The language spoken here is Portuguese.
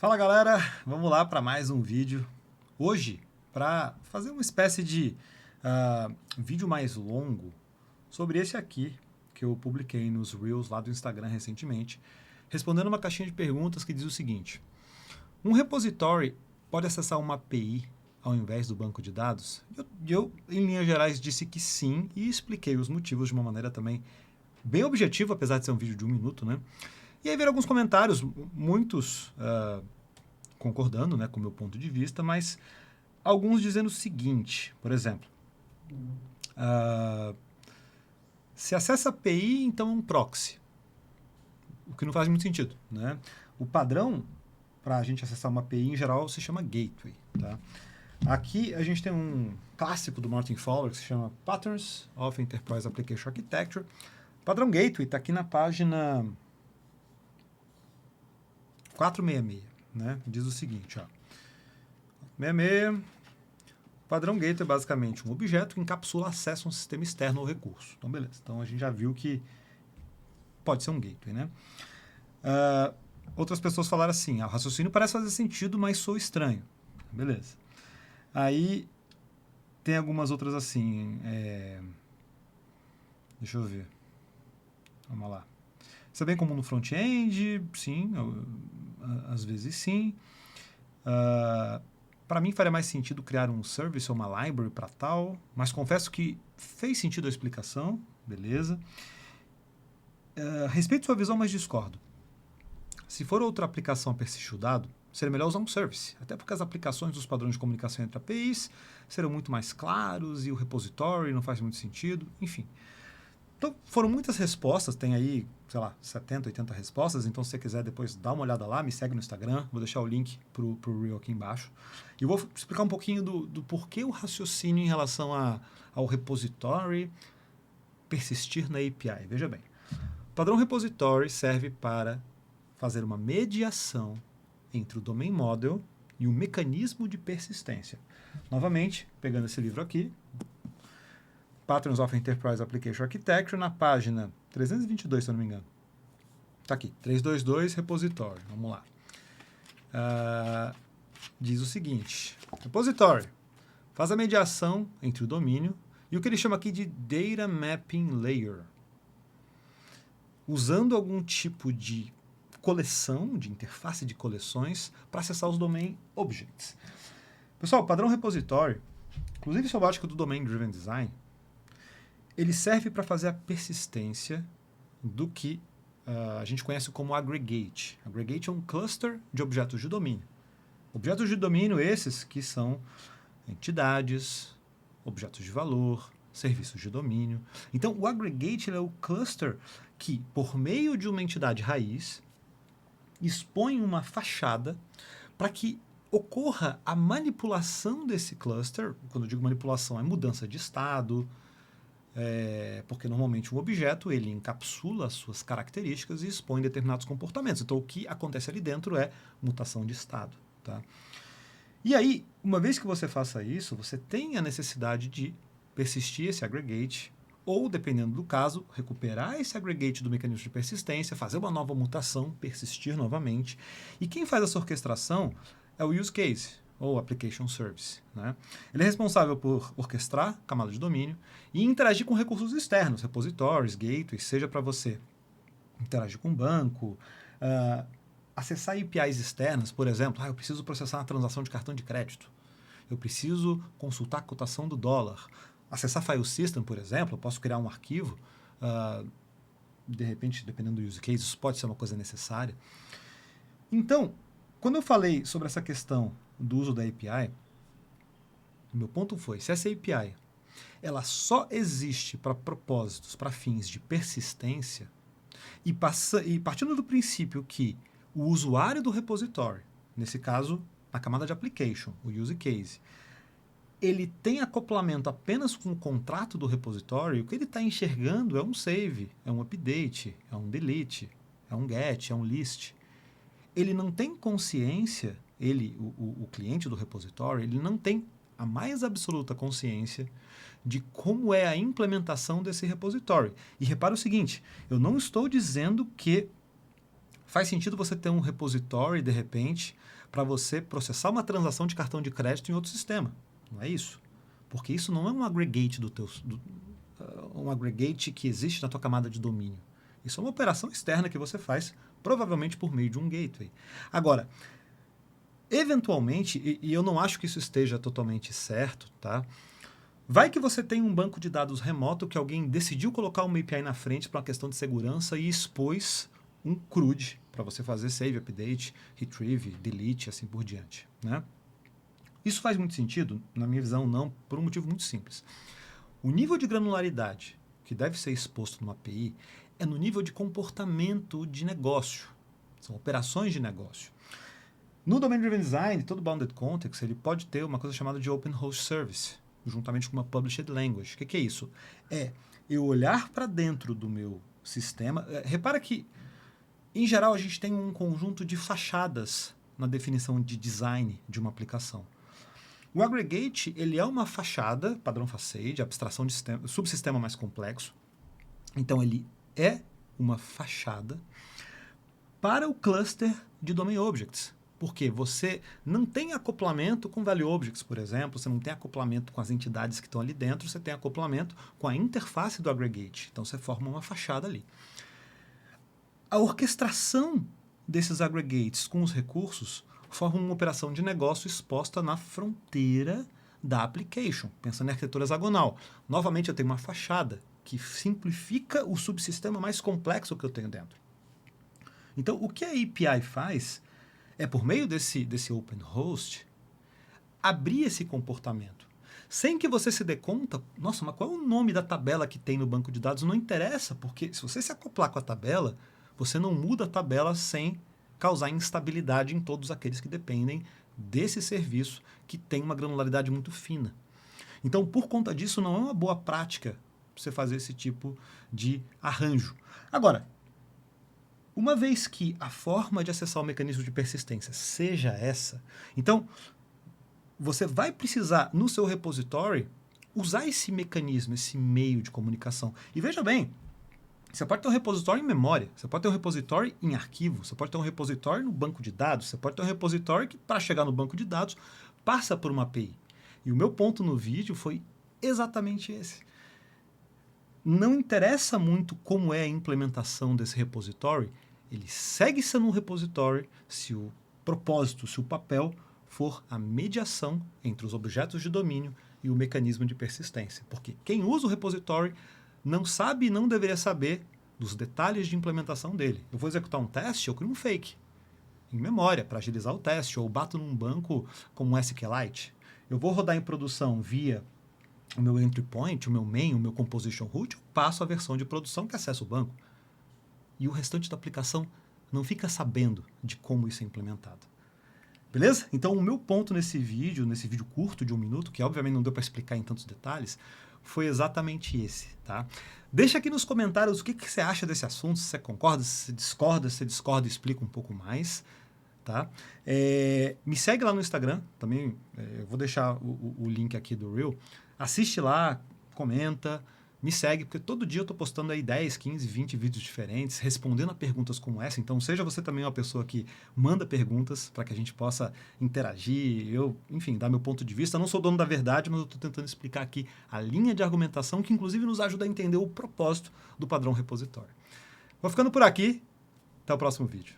Fala galera, vamos lá para mais um vídeo. Hoje, para fazer uma espécie de vídeo mais longo sobre esse aqui, que eu publiquei nos Reels lá do Instagram recentemente, respondendo uma caixinha de perguntas que diz o seguinte: um repository pode acessar uma API ao invés do banco de dados? Eu, em linhas gerais, disse que sim e expliquei os motivos de uma maneira também bem objetiva, apesar de ser um vídeo de 1 minuto, né? E aí viram alguns comentários, muitos concordando, né, com o meu ponto de vista, mas alguns dizendo o seguinte, por exemplo, se acessa API, então é um proxy, o que não faz muito sentido, né? O padrão para a gente acessar uma API em geral se chama gateway, tá? Aqui a gente tem um clássico do Martin Fowler que se chama Patterns of Enterprise Application Architecture. O padrão gateway está aqui na página 466, né? Diz o seguinte, ó. 66, padrão gateway é basicamente um objeto que encapsula acesso a um sistema externo ou recurso. Então, beleza. Então, a gente já viu que pode ser um gateway, né? Outras pessoas falaram assim, o raciocínio parece fazer sentido, mas sou estranho. Beleza. Aí, tem algumas outras assim, deixa eu ver. Vamos lá. Isso é bem comum no front-end? Sim, às vezes sim. Para mim faria mais sentido criar um service ou uma library para tal, mas confesso que fez sentido a explicação, beleza. Respeito sua visão, mas discordo. Se for outra aplicação a persistir o dado, seria melhor usar um service, até porque as aplicações dos padrões de comunicação entre APIs serão muito mais claros e o repository não faz muito sentido, enfim. Então, foram muitas respostas, tem aí, sei lá, 70, 80 respostas, então se você quiser depois dar uma olhada lá, me segue no Instagram, vou deixar o link pro Reel aqui embaixo. E eu vou explicar um pouquinho do porquê o raciocínio em relação ao repository persistir na API. Veja bem, o padrão repository serve para fazer uma mediação entre o domain model e o mecanismo de persistência. Novamente, pegando esse livro aqui, Patterns of Enterprise Application Architecture, na página 322, se eu não me engano. Está aqui, 322, repository. Vamos lá. Diz o seguinte: repository faz a mediação entre o domínio e o que ele chama aqui de Data Mapping Layer, usando algum tipo de coleção, de interface de coleções, para acessar os domain objects. Pessoal, o padrão repository, inclusive sob a ótica do Domain Driven Design, ele serve para fazer a persistência do que a gente conhece como aggregate. Aggregate é um cluster de objetos de domínio. Objetos de domínio esses que são entidades, objetos de valor, serviços de domínio. Então, o aggregate é o cluster que, por meio de uma entidade raiz, expõe uma fachada para que ocorra a manipulação desse cluster. Quando eu digo manipulação, é mudança de estado, porque normalmente um objeto ele encapsula as suas características e expõe determinados comportamentos. Então, o que acontece ali dentro é mutação de estado. Tá? E aí, uma vez que você faça isso, você tem a necessidade de persistir esse aggregate, ou, dependendo do caso, recuperar esse aggregate do mecanismo de persistência, fazer uma nova mutação, persistir novamente. E quem faz essa orquestração é o use case, ou application service, né? Ele é responsável por orquestrar camada de domínio e interagir com recursos externos, repositories, gateways, seja para você interagir com o banco, acessar APIs externas, por exemplo, eu preciso processar uma transação de cartão de crédito, eu preciso consultar a cotação do dólar, acessar file system, por exemplo, eu posso criar um arquivo, de repente, dependendo do use case, isso pode ser uma coisa necessária. Então, quando eu falei sobre essa questão do uso da API, o meu ponto foi, se essa API ela só existe para propósitos, para fins de persistência, e partindo do princípio que o usuário do repository, nesse caso, na camada de application, o use case, ele tem acoplamento apenas com o contrato do repository, o que ele está enxergando é um save, é um update, é um delete, é um get, é um list. Ele não tem consciência, o cliente do repository, ele não tem a mais absoluta consciência de como é a implementação desse repository. E repara o seguinte, eu não estou dizendo que Faz sentido você ter um repository, de repente, para você processar uma transação de cartão de crédito em outro sistema. Não é isso. Porque isso não é um aggregate um aggregate que existe na tua camada de domínio. Isso é uma operação externa que você faz, provavelmente por meio de um gateway. Agora, eventualmente, e eu não acho que isso esteja totalmente certo, tá? Vai que você tem um banco de dados remoto que alguém decidiu colocar uma API na frente para uma questão de segurança e expôs um CRUD para você fazer save, update, retrieve, delete, assim por diante, né? Isso faz muito sentido? Na minha visão, não, por um motivo muito simples. O nível de granularidade que deve ser exposto numa API é no nível de comportamento de negócio. São operações de negócio. No Domain Driven Design, todo Bounded Context, ele pode ter uma coisa chamada de Open Host Service, juntamente com uma Published Language. O que é isso? É eu olhar para dentro do meu sistema. Repara que, em geral, a gente tem um conjunto de fachadas na definição de design de uma aplicação. O aggregate, ele é uma fachada, padrão facade, abstração de sistema, subsistema mais complexo. Então, ele é uma fachada para o cluster de Domain Objects. Porque você não tem acoplamento com Value Objects, por exemplo, você não tem acoplamento com as entidades que estão ali dentro, você tem acoplamento com a interface do aggregate. Então, você forma uma fachada ali. A orquestração desses aggregates com os recursos forma uma operação de negócio exposta na fronteira da application, pensando em arquitetura hexagonal. Novamente, eu tenho uma fachada que simplifica o subsistema mais complexo que eu tenho dentro. Então, o que a API faz é, por meio desse Open Host, abrir esse comportamento. Sem que você se dê conta, nossa, mas qual é o nome da tabela que tem no banco de dados? Não interessa, porque se você se acoplar com a tabela, você não muda a tabela sem causar instabilidade em todos aqueles que dependem desse serviço que tem uma granularidade muito fina. Então, por conta disso, não é uma boa prática você fazer esse tipo de arranjo. Agora, uma vez que a forma de acessar o mecanismo de persistência seja essa, então você vai precisar, no seu repository, usar esse mecanismo, esse meio de comunicação. E veja bem, você pode ter um repositório em memória, você pode ter um repositório em arquivo, você pode ter um repositório no banco de dados, você pode ter um repositório que, para chegar no banco de dados, passa por uma API. E o meu ponto no vídeo foi exatamente esse. Não interessa muito como é a implementação desse repositório, ele segue sendo um repositório se o propósito, se o papel for a mediação entre os objetos de domínio e o mecanismo de persistência. Porque quem usa o repositório não sabe e não deveria saber dos detalhes de implementação dele. Eu vou executar um teste, eu crio um fake em memória para agilizar o teste, ou bato num banco como um SQLite. Eu vou rodar em produção via o meu entry point, o meu main, o meu composition root, eu passo a versão de produção que acessa o banco. E o restante da aplicação não fica sabendo de como isso é implementado. Beleza? Então, o meu ponto nesse vídeo curto de 1 minuto, que obviamente não deu para explicar em tantos detalhes, foi exatamente esse, tá? Deixa aqui nos comentários o que você acha desse assunto, se você concorda, se você discorda, explica um pouco mais, tá? Me segue lá no Instagram, também eu vou deixar o link aqui do Reel. Assiste lá, comenta, me segue, porque todo dia eu estou postando aí 10, 15, 20 vídeos diferentes, respondendo a perguntas como essa. Então, seja você também uma pessoa que manda perguntas para que a gente possa interagir, enfim, dar meu ponto de vista. Eu não sou dono da verdade, mas eu estou tentando explicar aqui a linha de argumentação que, inclusive, nos ajuda a entender o propósito do padrão repositório. Vou ficando por aqui. Até o próximo vídeo.